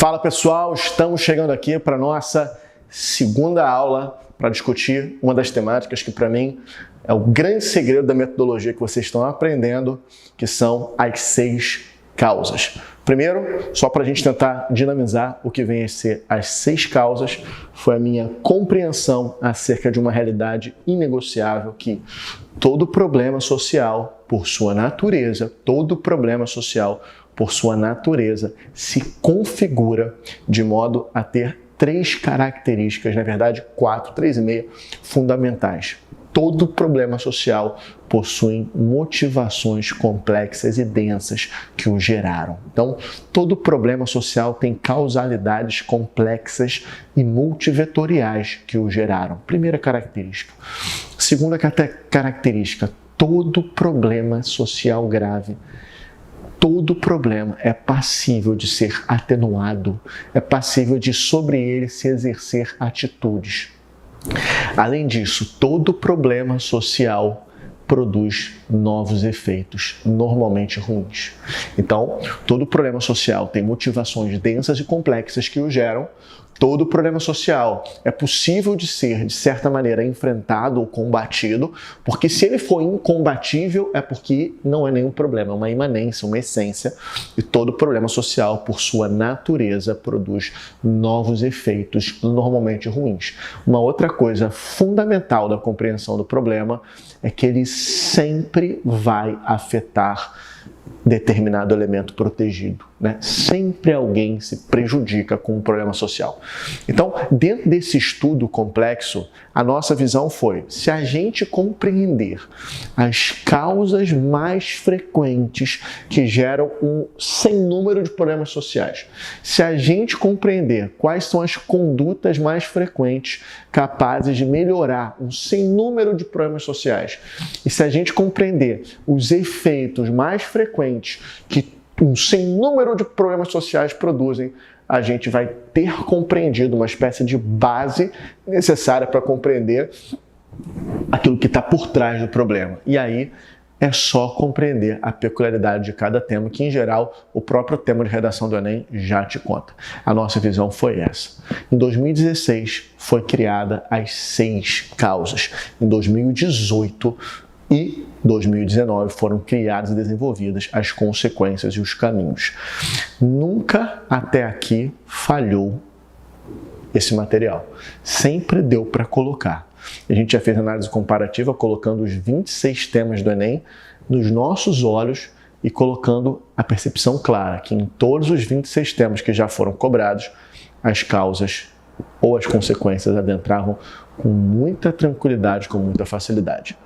Fala pessoal, estamos chegando aqui para a nossa segunda aula para discutir uma das temáticas que para mim é o grande segredo da metodologia que vocês estão aprendendo, que são as 6 causas. Primeiro, só para a gente tentar dinamizar o que vem a ser as 6 causas, foi a minha compreensão acerca de uma realidade inegociável que todo problema social, por sua natureza, se configura de modo a ter 3 características, na verdade 4, 3,5 fundamentais. Todo problema social possui motivações complexas e densas que o geraram. Então, todo problema social tem causalidades complexas e multivetoriais que o geraram. Primeira característica. Segunda característica, todo problema social grave, todo problema é passível de ser atenuado, é passível de sobre ele se exercer atitudes. Além disso, todo problema social produz novos efeitos, normalmente ruins. Então, todo problema social tem motivações densas e complexas que o geram. Todo problema social é possível de ser, de certa maneira, enfrentado ou combatido, porque se ele for incombatível é porque não é nenhum problema, é uma imanência, uma essência, e todo problema social, por sua natureza, produz novos efeitos, normalmente ruins. Uma outra coisa fundamental da compreensão do problema é que ele sempre vai afetar determinado elemento protegido, né? Sempre alguém se prejudica com um problema social. Então, dentro desse estudo complexo, a nossa visão foi, se a gente compreender as causas mais frequentes que geram um sem número de problemas sociais, se a gente compreender quais são as condutas mais frequentes capazes de melhorar um sem número de problemas sociais, e se a gente compreender os efeitos mais frequentes que um sem número de problemas sociais produzem, a gente vai ter compreendido uma espécie de base necessária para compreender aquilo que está por trás do problema. E aí é só compreender a peculiaridade de cada tema, que em geral o próprio tema de redação do Enem já te conta. A nossa visão foi essa. Em 2016 foi criada as 6 causas. Em 2018 e 2019 foram criadas e desenvolvidas as consequências e os caminhos. Nunca até aqui falhou esse material. Sempre deu para colocar. A gente já fez análise comparativa colocando os 26 temas do Enem nos nossos olhos e colocando a percepção clara que em todos os 26 temas que já foram cobrados, as causas ou as consequências adentravam com muita tranquilidade, com muita facilidade.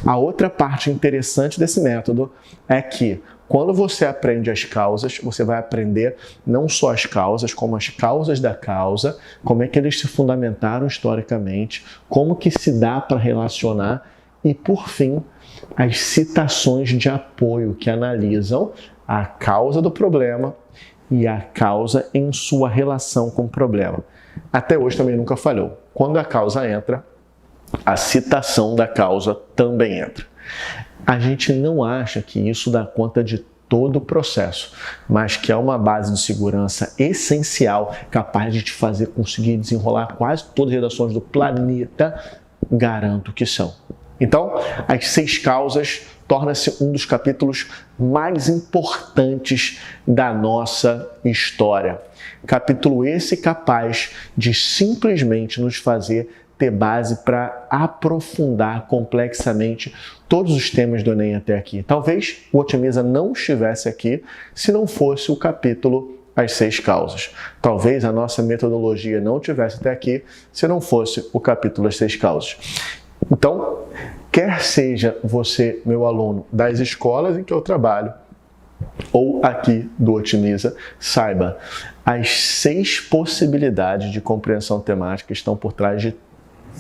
A outra parte interessante desse método é que quando você aprende as causas, você vai aprender não só as causas, como as causas da causa, como é que eles se fundamentaram historicamente, como que se dá para relacionar e, por fim, as citações de apoio que analisam a causa do problema e a causa em sua relação com o problema. Até hoje também nunca falhou. Quando a causa entra, a citação da causa também entra. A gente não acha que isso dá conta de todo o processo, mas que é uma base de segurança essencial, capaz de te fazer conseguir desenrolar quase todas as redações do planeta, garanto que são. Então, as 6 causas torna-se um dos capítulos mais importantes da nossa história. Capítulo esse capaz de simplesmente nos fazer ter base para aprofundar complexamente todos os temas do Enem até aqui. Talvez o Otimiza não estivesse aqui se não fosse o capítulo As 6 Causas. Talvez a nossa metodologia não estivesse até aqui se não fosse o capítulo As 6 Causas. Então, quer seja você, meu aluno, das escolas em que eu trabalho, ou aqui do Otimiza, saiba, as 6 possibilidades de compreensão temática estão por trás de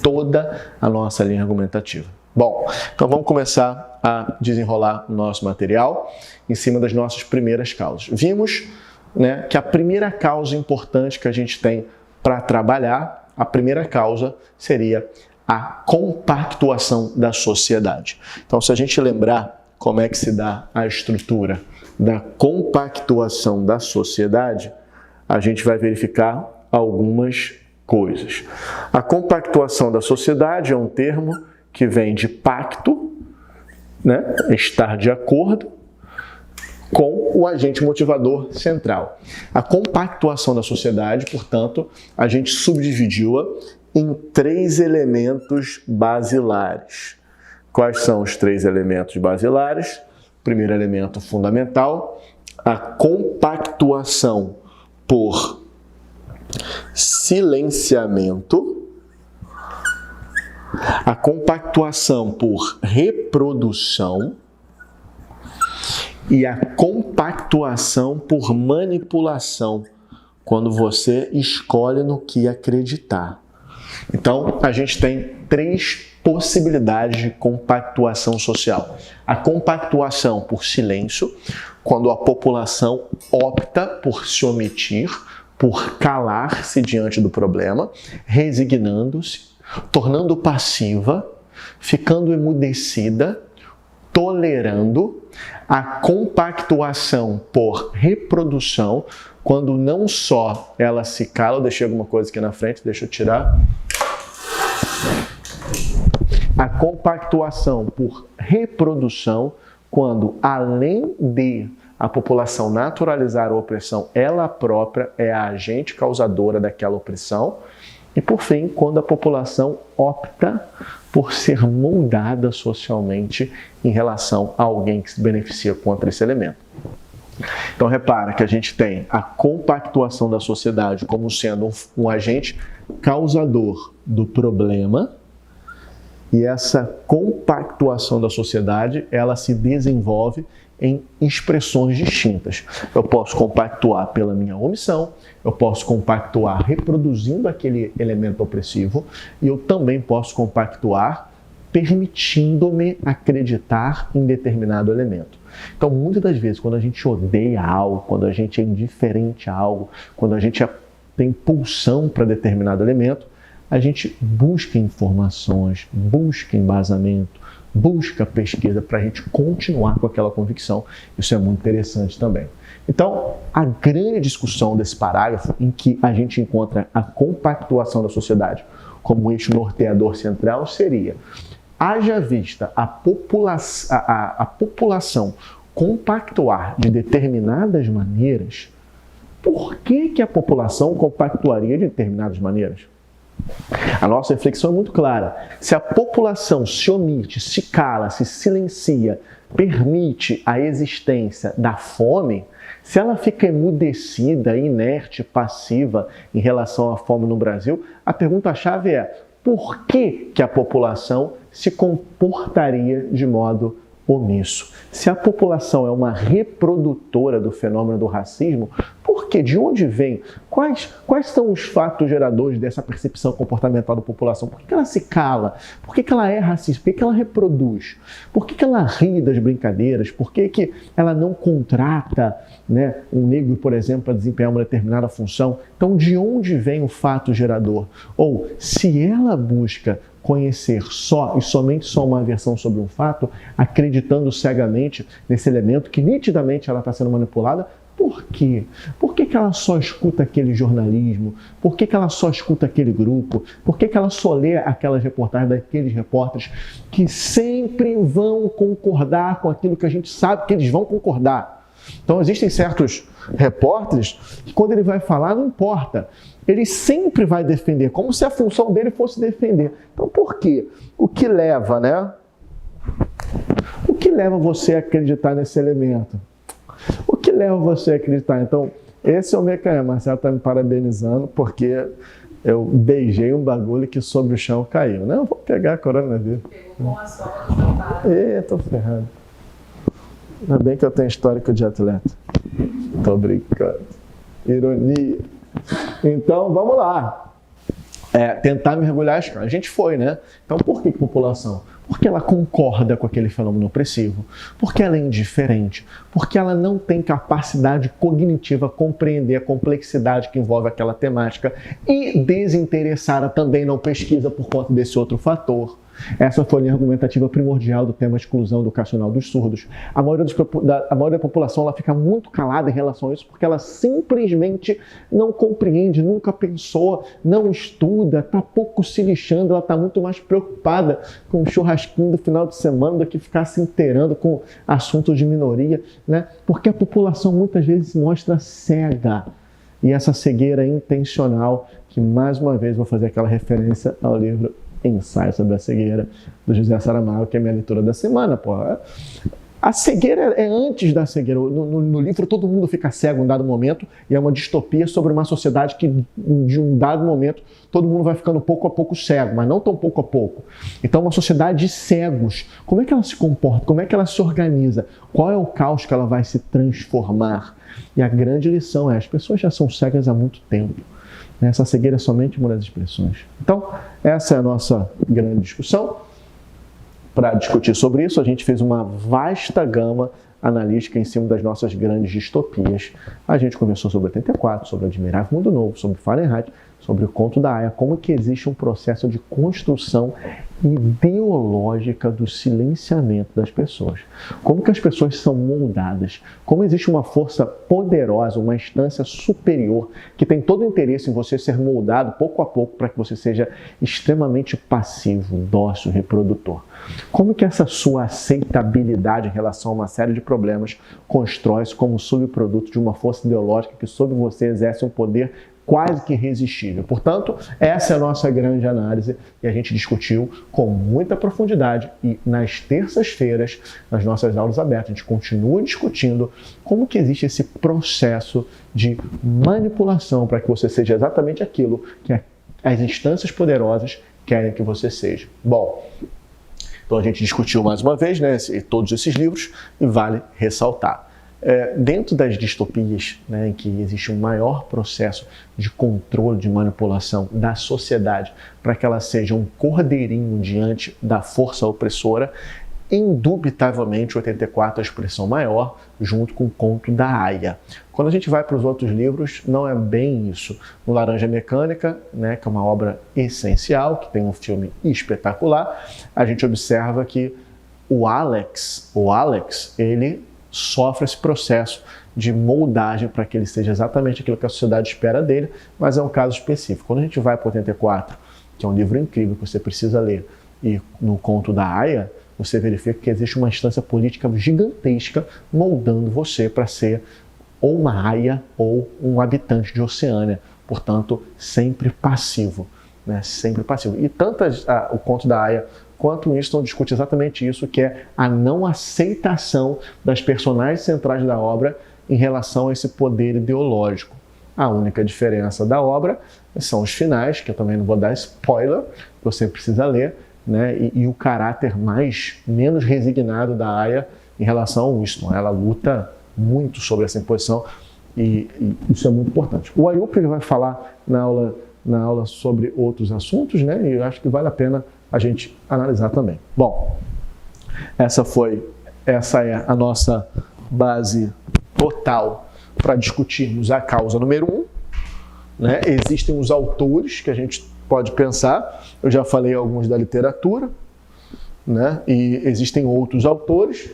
toda a nossa linha argumentativa. Bom, então vamos começar a desenrolar o nosso material em cima das nossas primeiras causas. Vimos, né, que a primeira causa importante que a gente tem para trabalhar, a primeira causa seria a compactuação da sociedade. Então, se a gente lembrar como é que se dá a estrutura da compactuação da sociedade, a gente vai verificar algumas coisas. A compactuação da sociedade é um termo que vem de pacto, né? Estar de acordo com o agente motivador central. A compactuação da sociedade, portanto, a gente subdividiu-a em 3 elementos basilares. Quais são os 3 elementos basilares? Primeiro elemento fundamental, a compactuação por silenciamento, a compactuação por reprodução e a compactuação por manipulação, quando você escolhe no que acreditar. Então, a gente tem 3 possibilidades de compactuação social. A compactuação por silêncio, quando a população opta por se omitir, por calar-se diante do problema, resignando-se, tornando passiva, ficando emudecida, tolerando. A compactuação por reprodução, quando não só ela se cala, eu deixei alguma coisa aqui na frente, deixa eu tirar. A compactuação por reprodução, quando além de a população naturalizar a opressão, ela própria é a agente causadora daquela opressão. E por fim, quando a população opta por ser moldada socialmente em relação a alguém que se beneficia contra esse elemento. Então repara que a gente tem a compactuação da sociedade como sendo um agente causador do problema, e essa compactuação da sociedade, ela se desenvolve em expressões distintas. Eu posso compactuar pela minha omissão, eu posso compactuar reproduzindo aquele elemento opressivo, e eu também posso compactuar permitindo-me acreditar em determinado elemento. Então, muitas das vezes, quando a gente odeia algo, quando a gente é indiferente a algo, quando a gente tem pulsão para determinado elemento, a gente busca informações, busca embasamento, busca pesquisa para a gente continuar com aquela convicção. Isso é muito interessante também. Então, a grande discussão desse parágrafo, em que a gente encontra a compactuação da sociedade como eixo norteador central, seria: haja vista a população compactuar de determinadas maneiras, por que a população compactuaria de determinadas maneiras? A nossa reflexão é muito clara. Se a população se omite, se cala, se silencia, permite a existência da fome, se ela fica emudecida, inerte, passiva em relação à fome no Brasil, a pergunta-chave é: por que a população se comportaria de modo omisso? Se a população é uma reprodutora do fenômeno do racismo, por quê? De onde vem? Quais são os fatos geradores dessa percepção comportamental da população? Por que ela se cala? Por que ela é racista? Por que ela reproduz? Por que ela ri das brincadeiras? Por que ela não contrata, né, um negro, por exemplo, para desempenhar uma determinada função? Então, de onde vem o fato gerador? Ou, se ela busca conhecer só e somente só uma versão sobre um fato, acreditando cegamente nesse elemento que nitidamente ela está sendo manipulada, por quê? Por que ela só escuta aquele jornalismo? Por que ela só escuta aquele grupo? Por que ela só lê aquelas reportagens daqueles repórteres que sempre vão concordar com aquilo que a gente sabe que eles vão concordar? Então, existem certos repórteres que, quando ele vai falar, não importa. Ele sempre vai defender, como se a função dele fosse defender. Então, por quê? O que leva, né? O que leva você a acreditar nesse elemento? O que leva você a acreditar? Então, esse é o mecanismo. Marcelo está me parabenizando porque eu beijei um bagulho que sobre o chão caiu. Não, eu vou pegar a coronavírus. Pegou com a sola do sapato. Tô ferrado. Ainda bem que eu tenho histórico de atleta. Tô brincando. Ironia. Então, vamos lá. Tentar mergulhar a escala. A gente foi, né? Então, por que população? Porque ela concorda com aquele fenômeno opressivo, porque ela é indiferente, porque ela não tem capacidade cognitiva a compreender a complexidade que envolve aquela temática, e desinteressada também não pesquisa por conta desse outro fator. Essa foi a linha argumentativa primordial do tema exclusão educacional dos surdos. A maioria da população ela fica muito calada em relação a isso porque ela simplesmente não compreende, nunca pensou, não estuda, está pouco se lixando, ela está muito mais preocupada com o churrasquinho do final de semana do que ficar se inteirando com assuntos de minoria, né? Porque a população muitas vezes se mostra cega. E essa cegueira é intencional, que mais uma vez vou fazer aquela referência ao livro Ensaio sobre a Cegueira, do José Saramago, que é a minha leitura da semana. Pô. A cegueira é antes da cegueira. No livro todo mundo fica cego em um dado momento e é uma distopia sobre uma sociedade que de um dado momento todo mundo vai ficando pouco a pouco cego, mas não tão pouco a pouco. Então uma sociedade de cegos, como é que ela se comporta? Como é que ela se organiza? Qual é o caos que ela vai se transformar? E a grande lição é, as pessoas já são cegas há muito tempo. Essa cegueira é somente uma das expressões. Então, essa é a nossa grande discussão. Para discutir sobre isso, a gente fez uma vasta gama analítica em cima das nossas grandes distopias. A gente conversou sobre 84, sobre Admirável Mundo Novo, sobre Fahrenheit, sobre o Conto da Aia, como que existe um processo de construção ideológica do silenciamento das pessoas. Como que as pessoas são moldadas. Como existe uma força poderosa, uma instância superior, que tem todo o interesse em você ser moldado pouco a pouco para que você seja extremamente passivo, dócil, reprodutor. Como que essa sua aceitabilidade em relação a uma série de problemas constrói-se como subproduto de uma força ideológica que sobre você exerce um poder quase que irresistível. Portanto, essa é a nossa grande análise e a gente discutiu com muita profundidade e nas terças-feiras, nas nossas aulas abertas, a gente continua discutindo como que existe esse processo de manipulação para que você seja exatamente aquilo que as instâncias poderosas querem que você seja. Bom, então a gente discutiu mais uma vez, né, todos esses livros e vale ressaltar. Dentro das distopias, né, em que existe um maior processo de controle, de manipulação da sociedade para que ela seja um cordeirinho diante da força opressora, indubitavelmente 84 é a expressão maior, junto com o Conto da Aia. Quando a gente vai para os outros livros, não é bem isso. No Laranja Mecânica, né, que é uma obra essencial, que tem um filme espetacular, a gente observa que o Alex, ele sofre esse processo de moldagem para que ele seja exatamente aquilo que a sociedade espera dele, mas é um caso específico. Quando a gente vai para o 84, que é um livro incrível que você precisa ler, e no Conto da Aia, você verifica que existe uma instância política gigantesca moldando você para ser ou uma aia ou um habitante de Oceânia, portanto, sempre passivo, né? Sempre passivo. E tanto o Conto da Aia quanto Winston discute exatamente isso, que é a não aceitação das personagens centrais da obra em relação a esse poder ideológico. A única diferença da obra são os finais, que eu também não vou dar spoiler, você precisa ler, né? E o caráter menos resignado da Aia em relação ao Winston. Ela luta muito sobre essa imposição e isso é muito importante. O Ayup ele vai falar na aula sobre outros assuntos, né? E eu acho que vale a pena a gente analisar também. Bom, essa é a nossa base total para discutirmos a causa número 1. Né? Existem os autores que a gente pode pensar, eu já falei alguns da literatura, né? E existem outros autores.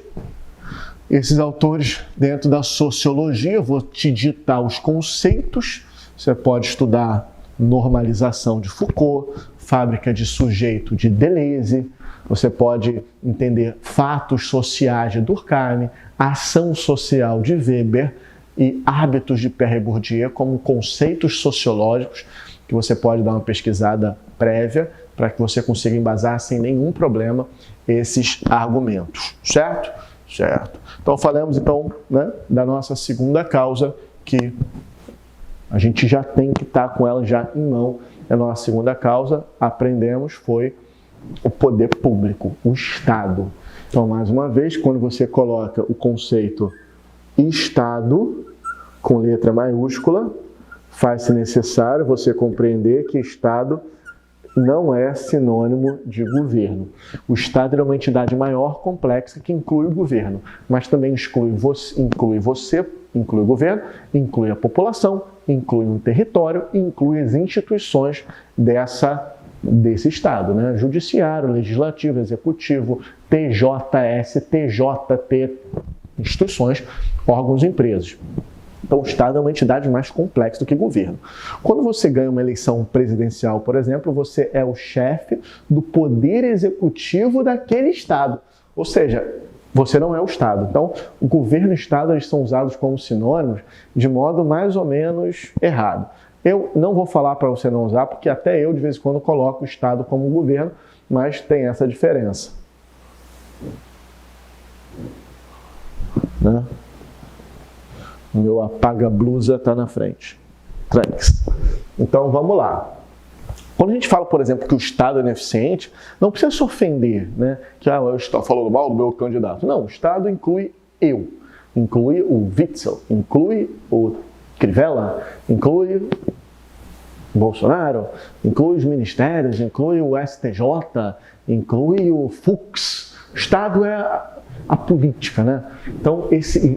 Esses autores, dentro da sociologia, eu vou te ditar os conceitos, você pode estudar normalização de Foucault, fábrica de sujeito de Deleuze, você pode entender fatos sociais de Durkheim, ação social de Weber e hábitos de Pierre Bourdieu como conceitos sociológicos que você pode dar uma pesquisada prévia para que você consiga embasar sem nenhum problema esses argumentos, certo? Certo. Então falamos né, da nossa segunda causa, que a gente já tem que estar com ela já em mão. A nossa segunda causa, aprendemos, foi o poder público, o Estado. Então, mais uma vez, quando você coloca o conceito Estado, com letra maiúscula, faz-se necessário você compreender que Estado não é sinônimo de governo. O Estado é uma entidade maior, complexa, que inclui o governo, mas também inclui o governo, inclui a população, inclui um território, inclui as instituições dessa desse Estado, né? Judiciário, Legislativo, Executivo, TJS, TJT, instituições, órgãos e empresas. Então, o Estado é uma entidade mais complexa do que o governo. Quando você ganha uma eleição presidencial, por exemplo, você é o chefe do poder executivo daquele Estado. Ou seja, você não é o Estado. Então, o governo e o Estado eles são usados como sinônimos de modo mais ou menos errado. Eu não vou falar para você não usar, porque até eu, de vez em quando, coloco o Estado como governo, mas tem essa diferença. Né? O meu apaga-blusa está na frente. Tranks. Então, vamos lá. Quando a gente fala, por exemplo, que o Estado é ineficiente, não precisa se ofender, né? Que eu estou falando mal do meu candidato. Não, o Estado inclui eu, inclui o Witzel, inclui o Crivella, inclui o Bolsonaro, inclui os ministérios, inclui o STJ, inclui o Fux. O Estado é a política, né? Então,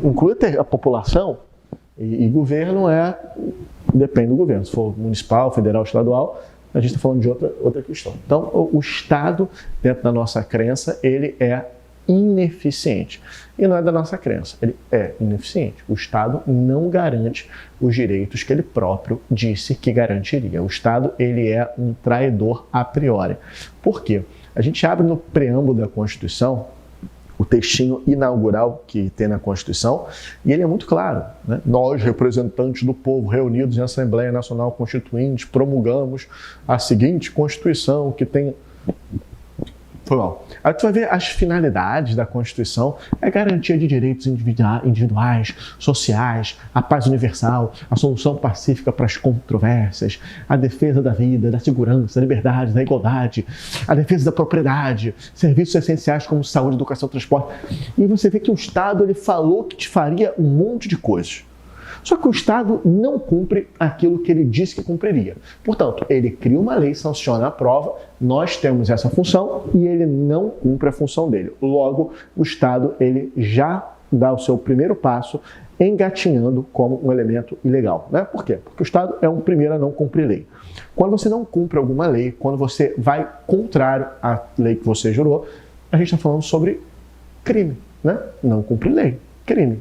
inclui a população e governo depende do governo. Se for municipal, federal, estadual, a gente está falando de outra questão. Então, o Estado, dentro da nossa crença, ele é ineficiente. E não é da nossa crença, ele é ineficiente. O Estado não garante os direitos que ele próprio disse que garantiria. O Estado, ele é um traidor a priori. Por quê? A gente abre no preâmbulo da Constituição, o textinho inaugural que tem na Constituição, e ele é muito claro, né? Nós, representantes do povo, reunidos em Assembleia Nacional Constituinte, promulgamos a seguinte Constituição que tem... Foi mal. Aí tu vai ver as finalidades da Constituição, é garantia de direitos individuais, sociais, a paz universal, a solução pacífica para as controvérsias, a defesa da vida, da segurança, da liberdade, da igualdade, a defesa da propriedade, serviços essenciais como saúde, educação, transporte. E você vê que o Estado ele falou que te faria um monte de coisas. Só que o Estado não cumpre aquilo que ele disse que cumpriria. Portanto, ele cria uma lei, sanciona a prova, nós temos essa função e ele não cumpre a função dele. Logo, o Estado ele já dá o seu primeiro passo engatinhando como um elemento ilegal. Né? Por quê? Porque o Estado é um primeiro a não cumprir lei. Quando você não cumpre alguma lei, quando você vai contrário à lei que você jurou, a gente está falando sobre crime. Né? Não cumprir lei, crime.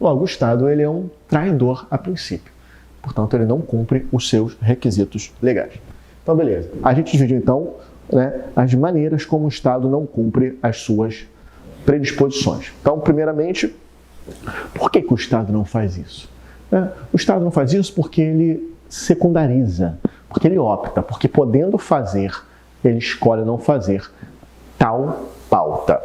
Logo, o Estado ele é um traidor a princípio. Portanto, ele não cumpre os seus requisitos legais. Então, beleza. A gente dividiu, então, né, as maneiras como o Estado não cumpre as suas predisposições. Então, primeiramente, por que o Estado não faz isso? O Estado não faz isso porque ele secundariza, porque ele opta, porque podendo fazer, ele escolhe não fazer tal pauta.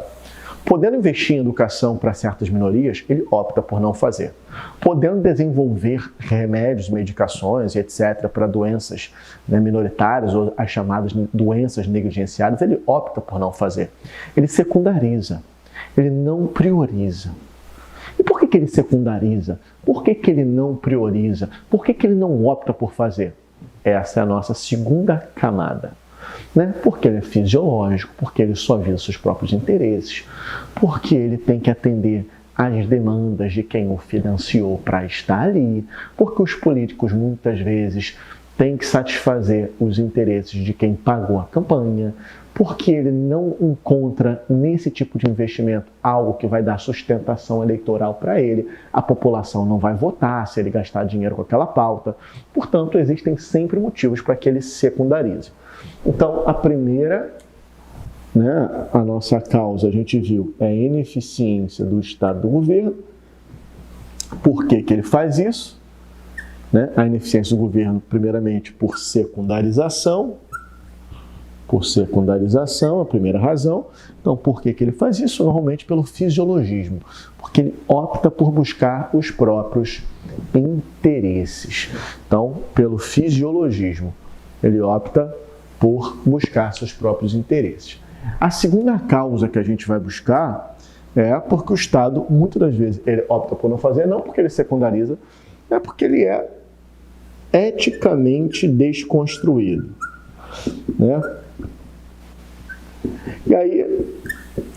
Podendo investir em educação para certas minorias, ele opta por não fazer. Podendo desenvolver remédios, medicações e etc. para doenças minoritárias ou as chamadas doenças negligenciadas, ele opta por não fazer. Ele secundariza, ele não prioriza. E por que ele secundariza? Por que ele não prioriza? Por que ele não opta por fazer? Essa é a nossa segunda camada. Né? Porque ele é fisiológico, porque ele só visa seus próprios interesses, porque ele tem que atender às demandas de quem o financiou para estar ali, porque os políticos muitas vezes têm que satisfazer os interesses de quem pagou a campanha, porque ele não encontra nesse tipo de investimento algo que vai dar sustentação eleitoral para ele, a população não vai votar se ele gastar dinheiro com aquela pauta. Portanto, existem sempre motivos para que ele secundarize. Então, a primeira, né, a nossa causa, a gente viu, é a ineficiência do Estado do governo. Por que ele faz isso? Né? A ineficiência do governo, primeiramente, por secundarização. Por secundarização, a primeira razão. Então, por que ele faz isso? Normalmente pelo fisiologismo. Porque ele opta por buscar os próprios interesses. Então, pelo fisiologismo, ele opta por buscar seus próprios interesses. A segunda causa que a gente vai buscar é porque o Estado, muitas das vezes, ele opta por não fazer, não porque ele secundariza, é porque ele é eticamente desconstruído. Né? E aí,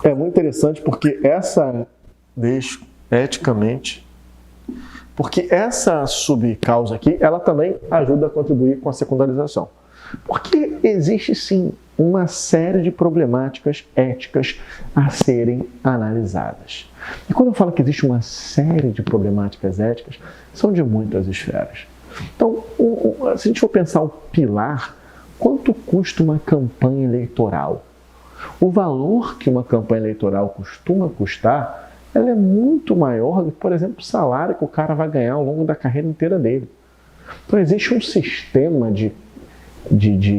é muito interessante porque essa subcausa aqui, ela também ajuda a contribuir com a secundarização. Porque existe sim uma série de problemáticas éticas a serem analisadas. E quando eu falo que existe uma série de problemáticas éticas, são de muitas esferas. Então, se a gente for pensar o pilar, quanto custa uma campanha eleitoral? O valor que uma campanha eleitoral costuma custar, ela é muito maior do que, por exemplo, o salário que o cara vai ganhar ao longo da carreira inteira dele. Então, existe um sistema de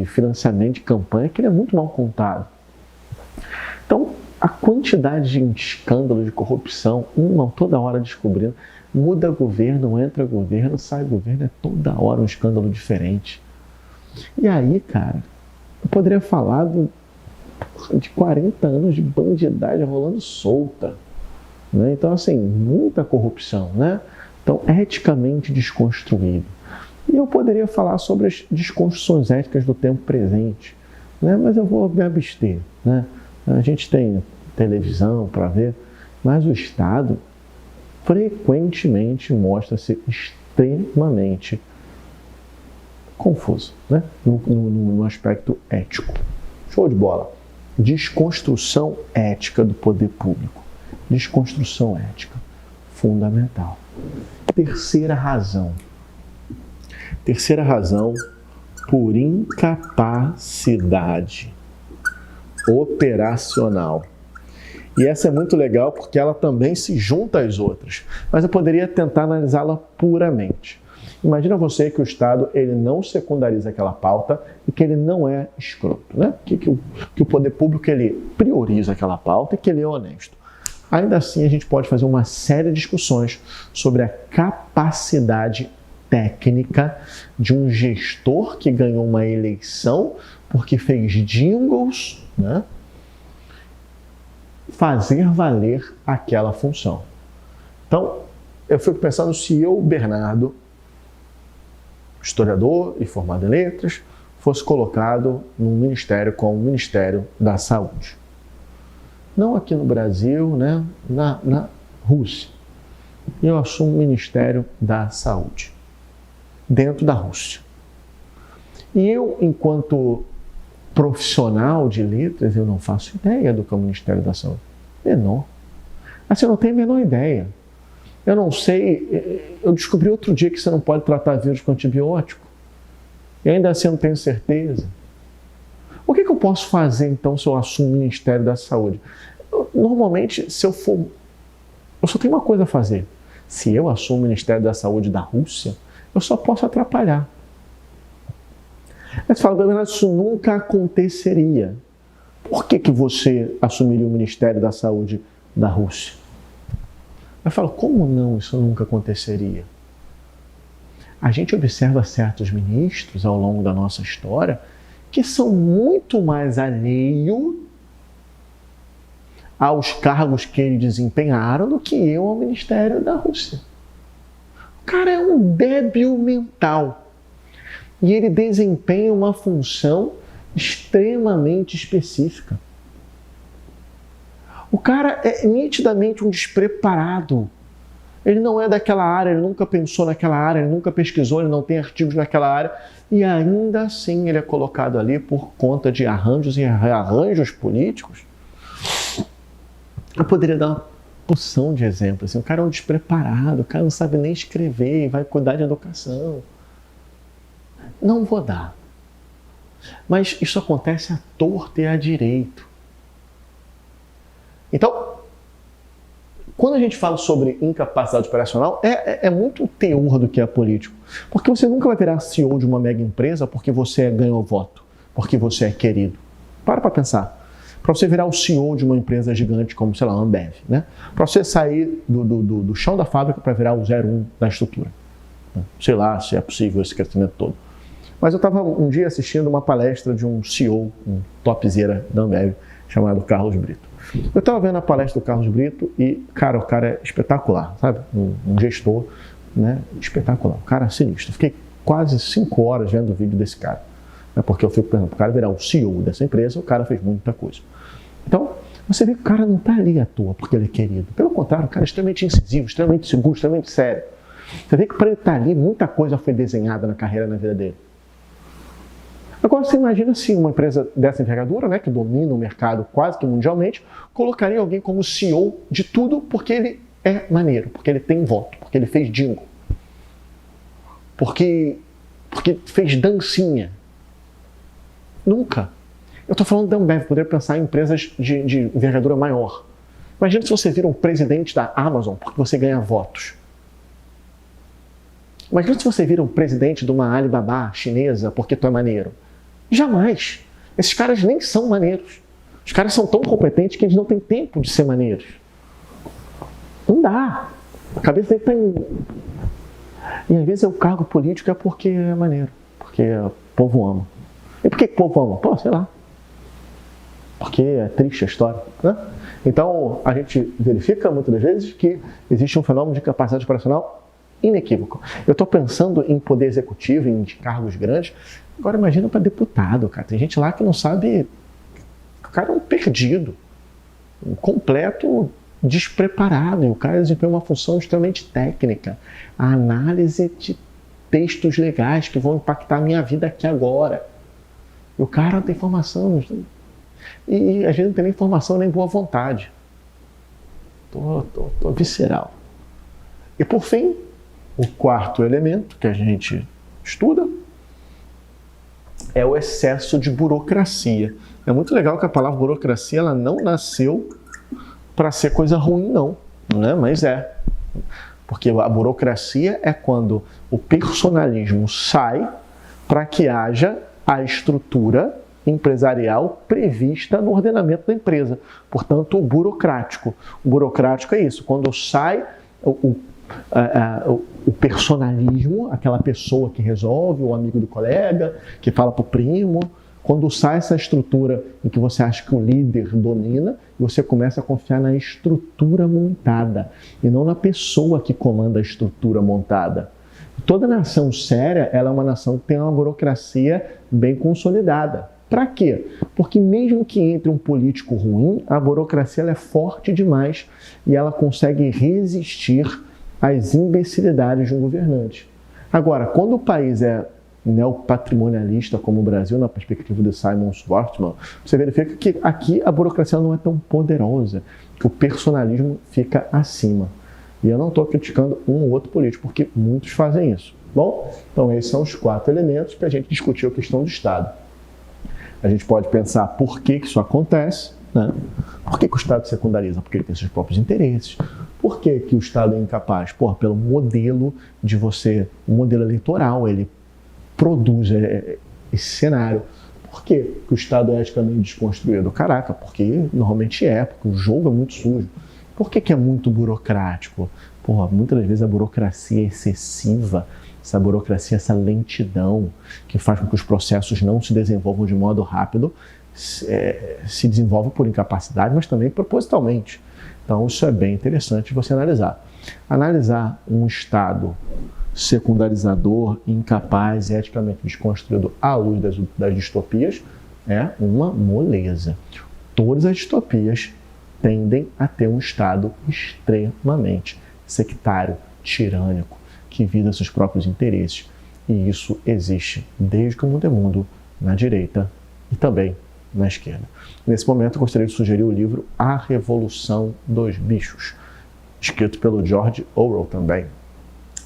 financiamento de campanha que ele é muito mal contado. Então, a quantidade de escândalos de corrupção, toda hora descobrindo, muda governo, entra governo, sai governo, é toda hora um escândalo diferente. E aí, cara, eu poderia falar de 40 anos de bandidagem rolando solta, né? Então, assim, muita corrupção, né? Então, eticamente desconstruído. E eu poderia falar sobre as desconstruções éticas do tempo presente, né? Mas eu vou me abster, né? A gente tem televisão para ver, mas o Estado frequentemente mostra-se extremamente confuso, né? No aspecto ético. Show de bola. Desconstrução ética do poder público. Desconstrução ética. Fundamental. Terceira razão, por incapacidade operacional. E essa é muito legal porque ela também se junta às outras, mas eu poderia tentar analisá-la puramente. Imagina você que o Estado ele não secundariza aquela pauta e que ele não é escroto, né? Que o poder público ele prioriza aquela pauta e que ele é honesto. Ainda assim, a gente pode fazer uma série de discussões sobre a capacidade técnica de um gestor que ganhou uma eleição porque fez jingles, né? Fazer valer aquela função. Então, eu fico pensando se eu, Bernardo, historiador e formado em letras, fosse colocado num ministério como o Ministério da Saúde. Não aqui no Brasil, né? Na Rússia. Eu assumo o Ministério da Saúde, dentro da Rússia. E eu, enquanto profissional de letras, eu não faço ideia do que é o Ministério da Saúde. Menor. Assim, eu não tenho a menor ideia. Eu não sei, eu descobri outro dia que você não pode tratar vírus com antibiótico. E ainda assim eu não tenho certeza. O que eu posso fazer, então, se eu assumo o Ministério da Saúde? Normalmente, eu só tenho uma coisa a fazer. Se eu assumo o Ministério da Saúde da Rússia, eu só posso atrapalhar. Aí você fala, Bernardo, isso nunca aconteceria. Por que você assumiria o Ministério da Saúde da Rússia? Eu falo, como não isso nunca aconteceria? A gente observa certos ministros ao longo da nossa história que são muito mais alheios aos cargos que eles desempenharam do que eu ao Ministério da Rússia. O cara é um débil mental e ele desempenha uma função extremamente específica. O cara é nitidamente um despreparado. Ele não é daquela área, ele nunca pensou naquela área, ele nunca pesquisou, ele não tem artigos naquela área e ainda assim ele é colocado ali por conta de arranjos e rearranjos políticos. Eu poderia dar uma porção de exemplos. Assim, o cara é um despreparado, o cara não sabe nem escrever, vai cuidar de educação. Não vou dar. Mas isso acontece à torta e à direito. Então, quando a gente fala sobre incapacidade operacional, é muito o teor do que é político. Porque você nunca vai virar CEO de uma mega empresa porque você ganhou voto, porque você é querido. Para pensar. Para você virar o CEO de uma empresa gigante como, sei lá, a Ambev, né? Para você sair do chão da fábrica para virar o 01 da estrutura. Sei lá se é possível esse crescimento todo. Mas eu estava um dia assistindo uma palestra de um CEO, um topzera da Ambev, chamado Carlos Brito. Eu estava vendo a palestra do Carlos Brito e, cara, o cara é espetacular, sabe? Um gestor, né? Espetacular. O cara é sinistro. Fiquei quase 5 horas vendo o vídeo desse cara. Né? Porque eu fico pensando, o cara virar o CEO dessa empresa, o cara fez muita coisa. Então, você vê que o cara não está ali à toa porque ele é querido. Pelo contrário, o cara é extremamente incisivo, extremamente seguro, extremamente sério. Você vê que para ele estar ali, muita coisa foi desenhada na carreira, na vida dele. Agora você imagina se uma empresa dessa envergadura, né, que domina o mercado quase que mundialmente, colocaria alguém como CEO de tudo porque ele é maneiro, porque ele tem voto, porque ele fez jingle, porque fez dancinha. Nunca. Eu estou falando da Ambev, poderia pensar em empresas de envergadura maior. Imagina se você vira um presidente da Amazon porque você ganha votos. Imagina se você vira um presidente de uma Alibaba chinesa porque tu é maneiro. Jamais. Esses caras nem são maneiros. Os caras são tão competentes que eles não têm tempo de ser maneiros. Não dá. A cabeça dele está em... E às vezes o cargo político é porque é maneiro. Porque o povo ama. E por que o povo ama? Pô, sei lá. Porque é triste a história, né? Então, a gente verifica muitas das vezes que existe um fenômeno de capacidade operacional inequívoco. Eu estou pensando em poder executivo, em cargos grandes. Agora imagina para deputado, cara. Tem gente lá que não sabe... O cara é um perdido. Um completo despreparado. E o cara desempenha uma função extremamente técnica. A análise de textos legais que vão impactar a minha vida aqui agora. E o cara não tem formação... E a gente não tem nem formação nem boa vontade. Tô visceral. E por fim, o quarto elemento que a gente estuda é o excesso de burocracia. É muito legal que a palavra burocracia ela não nasceu para ser coisa ruim, não, né? Mas é. Porque a burocracia é quando o personalismo sai para que haja a estrutura empresarial prevista no ordenamento da empresa. Portanto, o burocrático. O burocrático é isso, quando sai o personalismo, aquela pessoa que resolve, o amigo do colega, que fala para o primo, quando sai essa estrutura em que você acha que o líder domina, você começa a confiar na estrutura montada e não na pessoa que comanda a estrutura montada. Toda nação séria, ela é uma nação que tem uma burocracia bem consolidada. Para quê? Porque mesmo que entre um político ruim, a burocracia ela é forte demais e ela consegue resistir às imbecilidades de um governante. Agora, quando o país é neopatrimonialista como o Brasil, na perspectiva de Simon Schwartzman, você verifica que aqui a burocracia não é tão poderosa, que o personalismo fica acima. E eu não estou criticando um ou outro político, porque muitos fazem isso. Bom, então esses são os 4 elementos para a gente discutir a questão do Estado. A gente pode pensar por que isso acontece, né? Por que o Estado secundariza? Porque ele tem seus próprios interesses. Por que o Estado é incapaz? Pelo modelo de você, o modelo eleitoral, ele produz esse cenário. Por que o Estado é eticamente desconstruído? Caraca, porque normalmente porque o jogo é muito sujo. Por que é muito burocrático? Muitas das vezes a burocracia é excessiva, essa burocracia, essa lentidão que faz com que os processos não se desenvolvam de modo rápido, se desenvolve por incapacidade, mas também propositalmente. Então isso é bem interessante você analisar. Analisar um Estado secundarizador, incapaz e eticamente desconstruído à luz das distopias é uma moleza. Todas as distopias tendem a ter um Estado extremamente sectário, tirânico, que visa seus próprios interesses. E isso existe desde que o mundo é mundo, na direita e também na esquerda. Nesse momento, eu gostaria de sugerir o livro A Revolução dos Bichos, escrito pelo George Orwell também.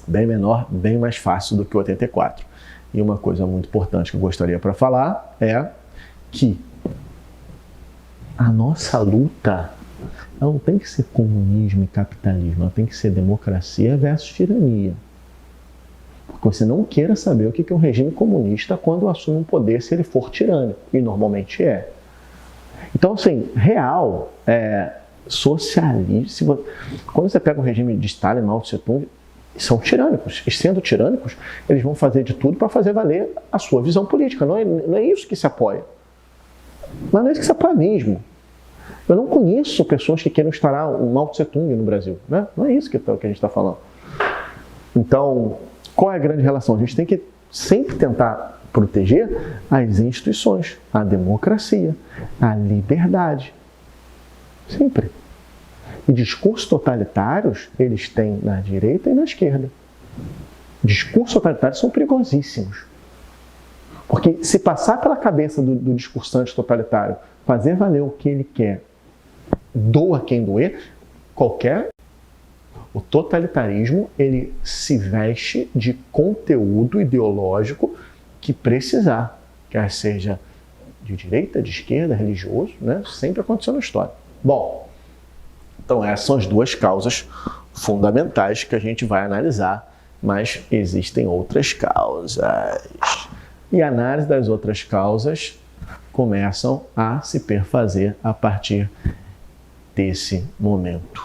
Bem menor, bem mais fácil do que o 84. E uma coisa muito importante que eu gostaria para falar é que a nossa luta ela não tem que ser comunismo e capitalismo, ela tem que ser democracia versus tirania. Porque você não queira saber o que é um regime comunista quando assume um poder se ele for tirânico, e normalmente é. Então, assim, real, socialismo, quando você pega o regime de Stalin, Mao Tse Tung, são tirânicos. E sendo tirânicos, eles vão fazer de tudo para fazer valer a sua visão política. Não é isso que se apoia. Mas não é isso que se apoia mesmo. Eu não conheço pessoas que queiram instaurar o Mao Tse Tung no Brasil. Né? Não é isso que a gente está falando. Então, qual é a grande relação? A gente tem que sempre tentar proteger as instituições, a democracia, a liberdade. Sempre. E discursos totalitários, eles têm na direita e na esquerda. Discursos totalitários são perigosíssimos. Porque se passar pela cabeça do discursante totalitário fazer valer o que ele quer, doa quem doer, o totalitarismo, ele se veste de conteúdo ideológico que precisar, quer seja de direita, de esquerda, religioso, né? Sempre aconteceu na história. Bom, então essas são as duas causas fundamentais que a gente vai analisar, mas existem outras causas. E a análise das outras causas começam a se perfazer a partir desse momento.